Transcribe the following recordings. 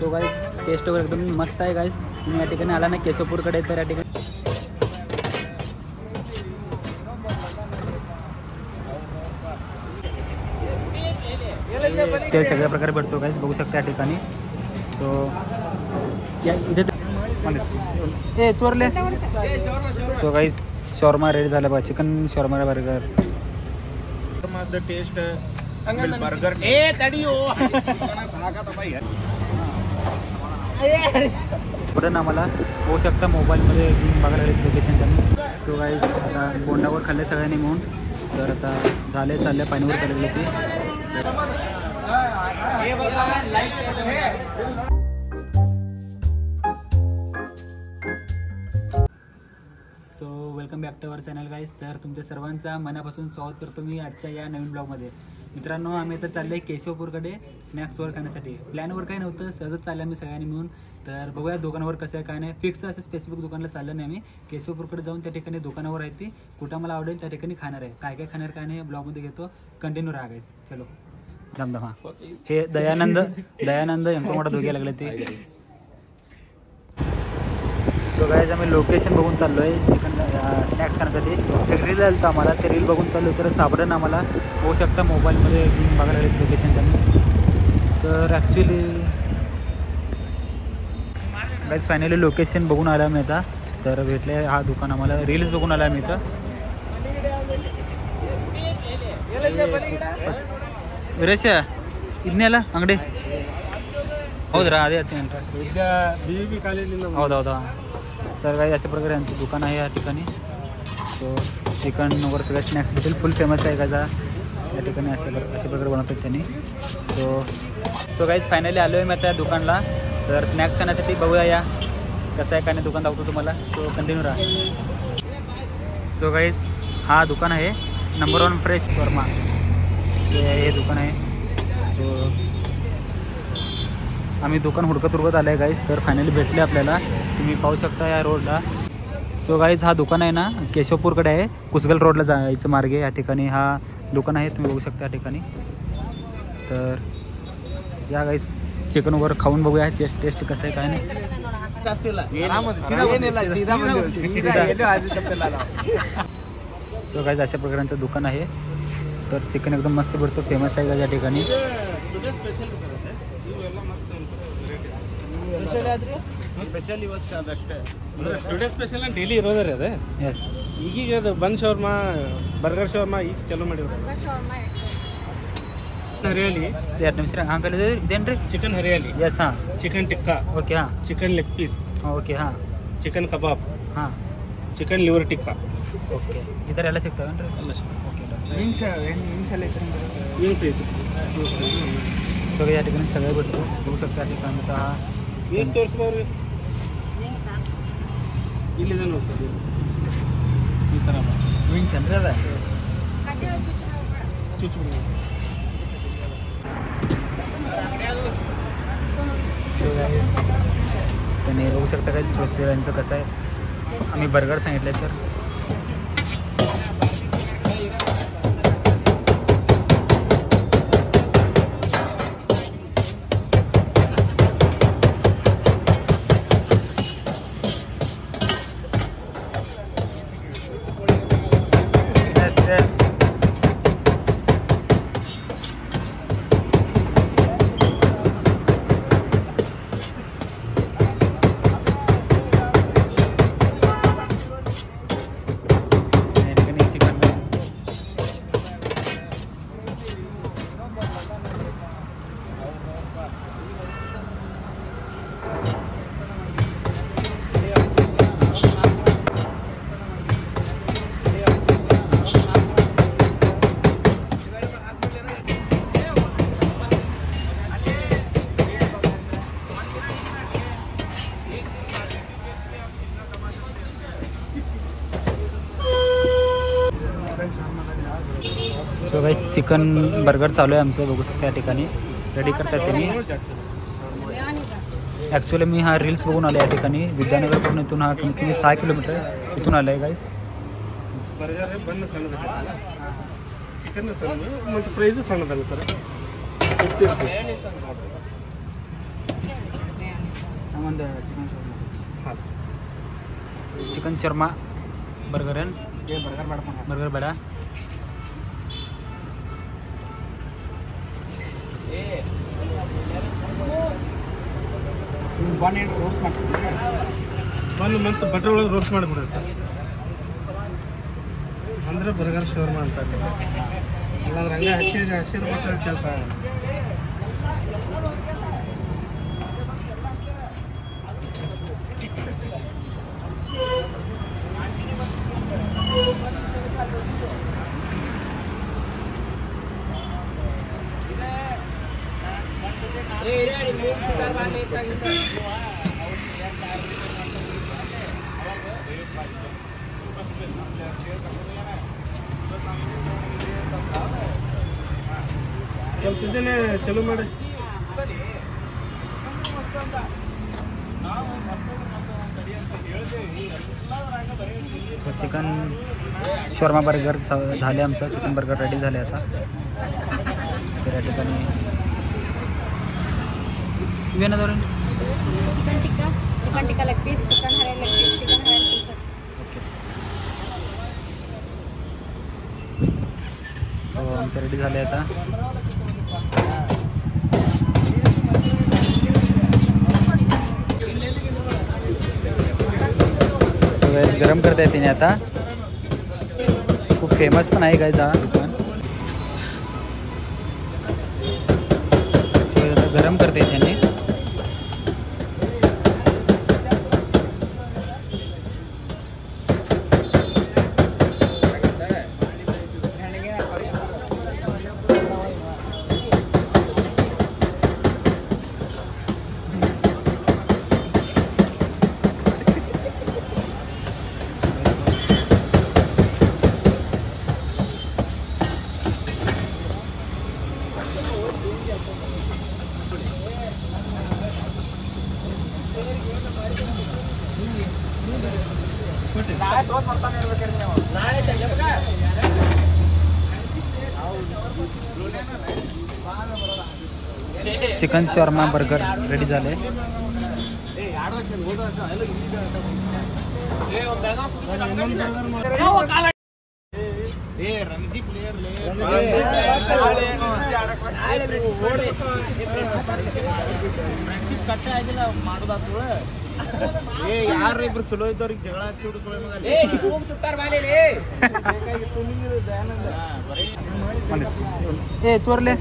So guys test वगैरे एकदम मस्त आहे गाईज. तुम्ही या ठिकाणी आला ना केशवपूरकडे तर या ठिकाणी ते सगळ्या प्रकारे भेटतो गाईज, बघू शकता या ठिकाणी. सो या इथे ए तोरले. सो गाईज शॉर्मा रेडी झाला बघा, chicken shawarma burger. Taste burger ए तडी हो बटन आम्हाला होऊ शकता मोबाईलमध्ये बघायला लोकेशन त्यांनी. सो गाईज आता बोंडावर खाल्ले सगळ्यांनी मिळून, तर आता झाले चालले पाणीवर केलेली ती. So welcome back to our channel guys. तर तुमच्या सर्वांचा मनापासून स्वागत करतो मी आजच्या या नवीन ब्लॉगमध्ये. मित्रांनो, आम्ही आता चाललो आहे केशवपूरकडे स्नॅक्स वर खाण्यासाठी. प्लॅनवर काही नव्हतं, सहजच चाललं आम्ही सगळ्यांनी मिळून. तर बघूया दुकानावर कसं आहे काय नाही, फिक्स असं स्पेसिफिक दुकानाला चाललं नाही. आम्ही केशवपूरकडे जाऊन त्या ठिकाणी दुकानावर आहे ती कुठं मला आवडेल त्या ठिकाणी खाणार आहे. काय काय खाणार काय नाही ब्लॉगमध्ये घेतो, कंटिन्यू राहा गाईज. चलो जमदम. हां, हे दयानंद यांना मोठा धोक्या लागले ते. सो गाईज आम्ही लोकेशन बघून चाललो आहे चिकन स्नॅक्स खाण्यासाठी. एक रील आलं तर आम्हाला, ते रील बघून चाललो तर सापडेल आम्हाला. होऊ शकता मोबाईलमध्ये बघायला लागेल लोकेशन त्यांनी. तर ॲक्च्युली गाईज फायनली लोकेशन बघून आला मी आता. तर भेटले हा दुकान आम्हाला, रील्स बघून आला मी इथं. ರೇಷಾ ಇದನ್ನೆಲ್ಲ ಅಂಗಡಿ ಹೌದ್ರಾ? ಅದೇ ಹೌದೌದಾ. तर काही अशा प्रकारे आमचं दुकान आहे या ठिकाणी. सो चिकन वगैरे सगळ्या स्नॅक्स भेटेल, फुल फेमस आहे का या ठिकाणी. अशा प्रकारे बनवतात त्यांनी. सो गाईज फायनली आलो आहे मी त्या दुकानला. तर स्नॅक्स खाण्यासाठी बघूया या कसं आहे काय नाही, दुकान दाखवतो तुम्हाला. सो कंटिन्यू राहा. सो गाईज हा दुकान आहे नंबर 1 फ्रेश शॉर्मा, हे दुकान आहे. सो आम्ही दुकान हुडकत आलं आहे गाईज. तर फायनली भेटले आपल्याला, तुम्ही पाहू शकता या रोडला. सो गाईज हा दुकान आहे ना केशवपूरकडे आहे, कुसगल रोडला जायचं मार्गे. या ठिकाणी हा दुकान आहे, तुम्ही बघू शकता या ठिकाणी. तर या गाईज चिकन वगैरे खाऊन बघूया टेस्ट कसं आहे काय नाही. सो गाईज अशा प्रकारचं दुकान आहे. तर चिकन एकदम मस्त भेटतो, फेमस आहे का या ठिकाणी. ಸ್ಪೆಷಲ್ ಇವತ್ತು ಅದಷ್ಟೇ. ಟುಡೇ ಸ್ಪೆಷಲ್ ಡೈಲಿ ಇರೋದೇ ಅದೇ. ಎಸ್, ಈಗೀಗ ಅದು ಬನ್ ಶವರ್ಮಾ, ಬರ್ಗರ್ ಶವರ್ಮಾ ಈಗ ಚಲೋ ಮಾಡಿದ್ರು. ಹರಿಯಾಲಿ 2 ನಿಮಿಷ. ಹಾಂ ಕಲಿದೆ ಇದೇನು ರೀ? ಚಿಕನ್ ಹರಿಯಾಲಿ. ಎಸ್. ಹಾಂ. ಚಿಕನ್ ಟಿಕ್ಕಾ. ಓಕೆ. ಹಾಂ. Chicken leg piece. ಓಕೆ. ಹಾಂ. ಚಿಕನ್ ಕಬಾಬ್. ಹಾಂ. Chicken liver tikka. ಓಕೆ. ಈ ಥರ ಎಲ್ಲ ಸಿಗ್ತಾವೇನು ರೀ? ಎಲ್ಲ ಓಕೆ. ವಿಂಗ್ಸ್ ಐತಿ. ಸೊ या ठिकाणी सगळं भेटतो, बघू शकता या ठिकाणचा हा ವಿಂಗ್ಸ್ ತೋರಿಸ್ಬೋರಿ. ಇಲ್ಲಿದೆ ನೋಡಿ ಸರ್, ಈ ಥರ विंग्स ಅಂದರೆ ಅದ ಚುಚ್ಚು. त्याने बघू शकता काय प्रोसिजर यांचं कसं आहे. आम्ही बर्गर सांगितले तर सो काही चिकन बर्गर चालू आहे आमचं, बघू शकता या ठिकाणी रेडी करतात त्यांनी. ॲक्च्युली मी हा रील्स बघून आलो या ठिकाणी. विद्यानगरपासून इथून हा कमीत कमी 6 किलोमीटर इथून आलं आहे गाईस. चिकन प्रೈಸ್ ಸಣ್ಣದಲ್ಲ ಸರ್. ಒಂದು ಚಿಕನ್ ಶರ್ಮಾ ಬರ್ಗರ್ ಏನು ಬರ್ಗರ್ ಬೇಡ ಬರ್ಗರ್ ಬೇಡ ರೋಸ್ಟ್ ಮಾಡ್ತೀನಿ ಮತ್ತು ಬಟರ್ ಒಳಗೆ ರೋಸ್ಟ್ ಮಾಡಿಬಿಡ್ರಿ ಸರ್ ಅಂದರೆ ಬರ್ಗರ್ ಶೋರ್ಮಾ ಅಂತ ಇಲ್ಲಾಂದ್ರೆ ಹಂಗೆ ಹಸಿರು ಬಟ್ಟೆ ಕೆಲಸ ಆಗಲ್ಲ. ಸ್ವಲ್ಪ ಇದನ್ನೇ ಚಲೋ ಮಾಡಿ चिकन शॉर्मा बर्गर झाले आमचं चिकन बर्गर रेडी झाले आता त्या ठिकाणी वेनादवरून chicken tikka leg piece chicken हरे लेग पीस चिकन हरे पीसेस ओके सो आमचे रेडी झाले आता गरम करता येते आता खूप फेमस पण आहे गाईज हा दुकान गरम करते त्यांनी चिकन शॉर्मा बर्गर रेडी झाले ಯಾರ ಇಬ್ರು ಚಲೋ ಇದ್ದವ್ರಿಗೆ ಜಗಳ ए तोरले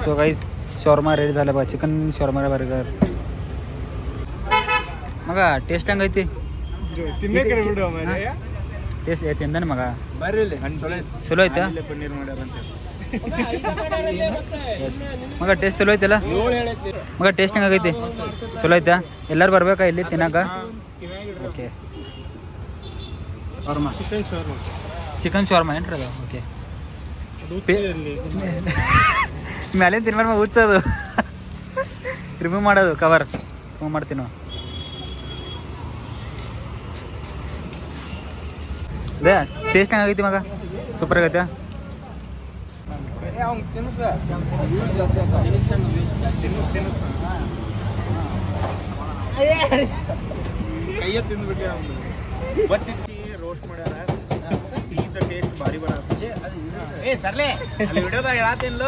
सो गाईज शॉर्मा रेडी झालं बघा चिकन शॉर्मा बर्गर मग टेस्ट ಹಂಗೈತಿ ಟೇಸ್ಟ್ ಐತಿ ಅಂದನ ಮಗ ಚಲೋ ಐತಾ ಪನ್ನೀರ್ ಮಾಡ್ಯಾರಂತ ಮಗ ಟೇಸ್ಟ್ ಚಲೋ ಐತಲ್ಲ ಮಗ ಟೇಸ್ಟ್ ಹಂಗೈತಿ ಚಲೋ ಐತಾ ಎಲ್ಲರೂ ಬರ್ಬೇಕಾ ಇಲ್ಲಿ ತಿನ್ನಾಕ ಓಕೆ ಶರ್ಮಾ ಚಿಕನ್ ಶರ್ಮಾ ಏನ್ರಿ ಅದು ಓಕೆ ಮ್ಯಾಲಿನ ತಿನ್ಬಾರ ಹುಚ್ಚದು ರಿಮೂವ್ ಮಾಡೋದು ಕವರ್ ರಿಮೂವ್ ಮಾಡ್ತೀವಿ ನಾವು ಅದೇ ಟೇಸ್ಟ್ ಹೆಂಗಾಗೈತಿ ಮಗ ಸೂಪರ್ ಆಗೈತೆ ಕೈಯ ತಿಂದ್ಬಿಟ್ಟೆ ಬಟ್ ರೋಸ್ಟ್ ಮಾಡ್ಯಾರ ಟೀದ ಟೇಸ್ಟ್ ಭಾರಿ ಬರತ್ತೆ ಸರ್ಲೆ ಅಲ್ಲಿ ವಿಡಿಯೋದಾಗ ಹೇಳತ್ತೇನ್ಲ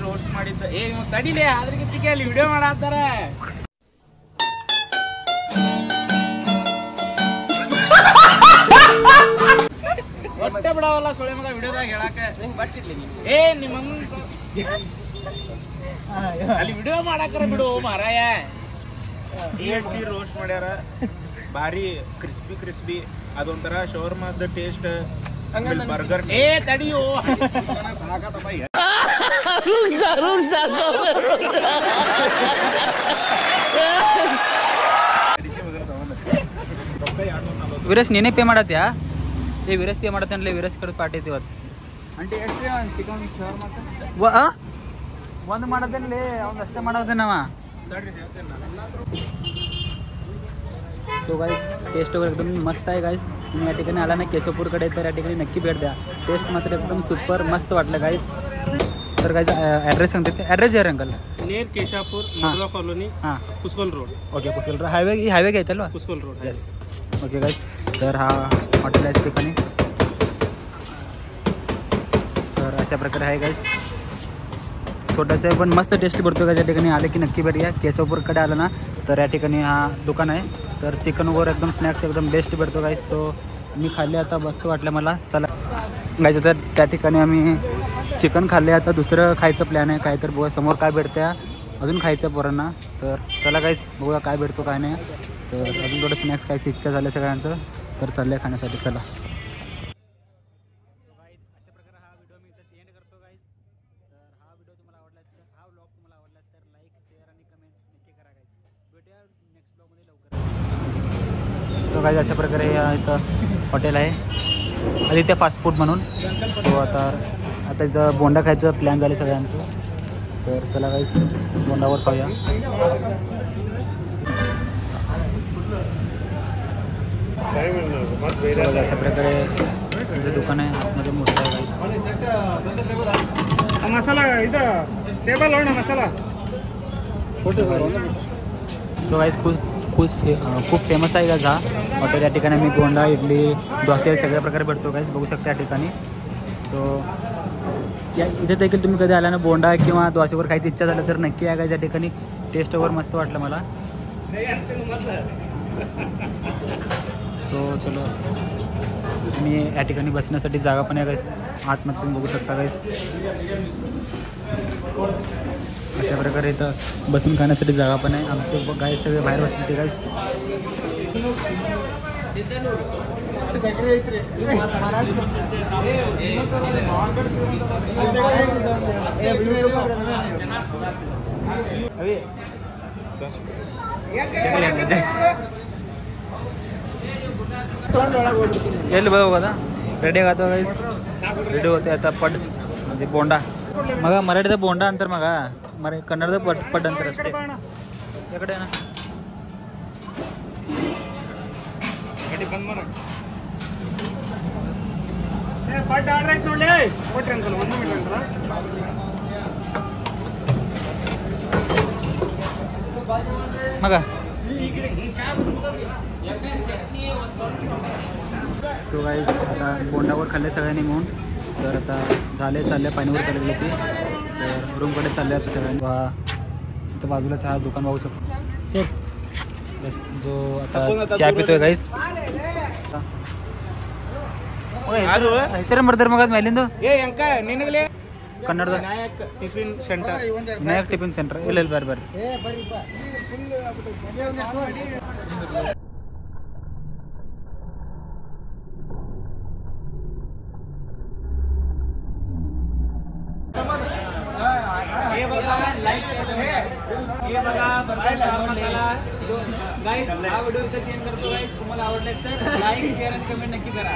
ರೋಸ್ಟ್ ಮಾಡಿದ್ದ ಏ ತಡಿಲೇ ಅದ್ರಗಿತ್ತಿಗೆ ಅಲ್ಲಿ ವಿಡಿಯೋ ಮಾಡತ್ತಾರ ಹೊಟ್ಟೆ ಬಿಡವಲ್ಲ ಸುಳೆ ಮಗ ವಿಡಿಯೋದಾಗ ಹೇಳಾಕ ಏ ನಿಮ್ಮ ಅಲ್ಲಿ ವಿಡಿಯೋ ಮಾಡಾಕರ ಬಿಡು ಮಾರಾಯ ಹಚ್ಚಿ ರೋಸ್ಟ್ ಮಾಡ್ಯಾರ ಭಾರಿ ಕ್ರಿಸ್ಪಿ ಕ್ರಿಸ್ಪಿ ಅದೊಂಥರ ಶವರ್ಮಾದ ಟೇಸ್ಟ್ ಬರ್ಗರ್ ಏ ತಡಿಯೋ ವಿರೇಶ್ ನೀನೇ ಪೇ ಮಾಡತ್ಯಾ ಏ ವಿರೇಶ್ ಪೇ ಮಾಡತ್ತೇನಲ್ಲ ವಿರೇಶ್ ಕಡೆ ಪಾರ್ಟಿ ಐತಿ ಇವತ್ತು ಅಂಟಿ ಎಷ್ಟು ಚಿಕನ್ ಶವರ್ಮಾ ಒಂದು ಮಾಡೋದೇನಲ್ಲಿ ಅವ್ನು ಅಷ್ಟೇ ಮಾಡೋದೇನವ सो गाईज टेस्ट वगैरे एकदम मस्त आहे गाईज. तुम्ही या ठिकाणी आला ना केशवपूरकडे तर या ठिकाणी नक्की भेट द्या. टेस्ट मात्र एकदम सुपर मस्त वाटलं गाईज. तर गाईज ॲड्रेस सांगते ते ॲड्रेस द्या अंकल. नियर केशापूर हां. मधुरा कॉलोनी हां पुष्कोल रोड. ओके पुष्कळ रोड हायवे घ्यायचा ना. पुष्कोल रोड. Yes okay guys. तर हा हॉटेल आहे ठिकाणी. तर अशा प्रकारे आहे गाईज. छोटंसं आहे पण मस्त टेस्टी पडतो का. या ठिकाणी आले की नक्की भेट या. केशवपूरकडे आलं ना तर या ठिकाणी हा दुकान आहे. तर चिकन वगैरे एकदम स्नॅक्स एकदम बेस्ट भेटतो गाईज. सो मी खाल्ले आता मस्त वाटलं मला. चला गाईज तर त्या ठिकाणी आम्ही चिकन खाल्ले. आता दुसरं खायचं प्लॅन आहे काय तर बघा समोर काय भेटतं अजून खायचं पोरांना. तर चला गाईज बघूया काय भेटतो काय नाही. तर अजून थोडं स्नॅक्स खायची इच्छा झालं सगळ्यांचं तर चाललं आहे खाण्यासाठी. चला अशा प्रकारे हा व्हिडिओ मी इथं एंड करतो गाईज. तर हा व्हिडिओ तुम्हाला आवडला असेल हा व्लॉग तुम्हाला आवडला असेल तर लाईक शेअर आणि कमेंट नक्की करा गाईज. भेटूया नेक्स्ट ब्लॉगमध्ये लवकर. सो गाईज अशा प्रकारे इथं हॉटेल आहे आदित्य फास्ट फूड म्हणून. सो आता इथं बोंडा खायचं प्लॅन झालं सगळ्यांचं. तर चला गाईज बोंडावर खाऊया. अशा प्रकारे तुमचं दुकान आहे आतमध्ये मोठं आहे गाईज. मसाला इथं टेबल हो ना मसाला. सो गाईज खूप फेमस आहे गाईज हा हॉटेल. या ठिकाणी मी बोंडा इडली डोसे सगळ्या प्रकारे भेटतो गाईज बघू शकता या ठिकाणी. सो या इथे देखील तुम्ही कधी आला ना बोंडा किंवा डोसेवर खायची इच्छा झाली तर नक्की या गाईज. या ठिकाणी टेस्ट वगैरे मस्त वाटलं मला. सो चलो मी या ठिकाणी बसण्यासाठी जागा पण आहे गाईज. आतमध्ये तुम्ही बघू शकता गाईज. अशा प्रकारे इथं बसून खाण्यासाठी जागा पण आहे. आमचे गाईज सगळे बाहेर बसले गाईज. येईल बघा आता रेडी खातो गाईज. रेडी होते आता पट म्हणजे बोंडा मग मराठीचा बोंडा अंतर मग कन्नडचा पट अंतर असते इकडे ना. ಪಟ್ ಆರ್ಡರ್ ಆಯ್ತು ನೋಡಿ ಕೊಟ್ರಿ ಅಂಕಲ್ 1 ಮಿನಿಟ್ ಅಂಕಲ್. मग सो गाईज आता बोंडावर खाल्ले सगळ्यांनी म्हणून. तर आता चालले पाणीवर काढले ती. तर रूमकडे चालले आता सगळ्यांनी. इथं बाजूलाच हा दुकान बघू शकतो. बस जो आता चहा पितोय गाईज. ಹೆಸರೇ ಬರ್ತಾರೆ ಮಗ ಮೇಲಿಂದು ಕನ್ನಡದ tiffin centre Vinayak tiffin centre. ಇಲ್ಲ ಬರ್ರಿ गाईज हा व्हिडिओ इथं चेंज करतो गाईज. तुम्हाला आवडला तर लाईक शेअर आणि कमेंट नक्की करा.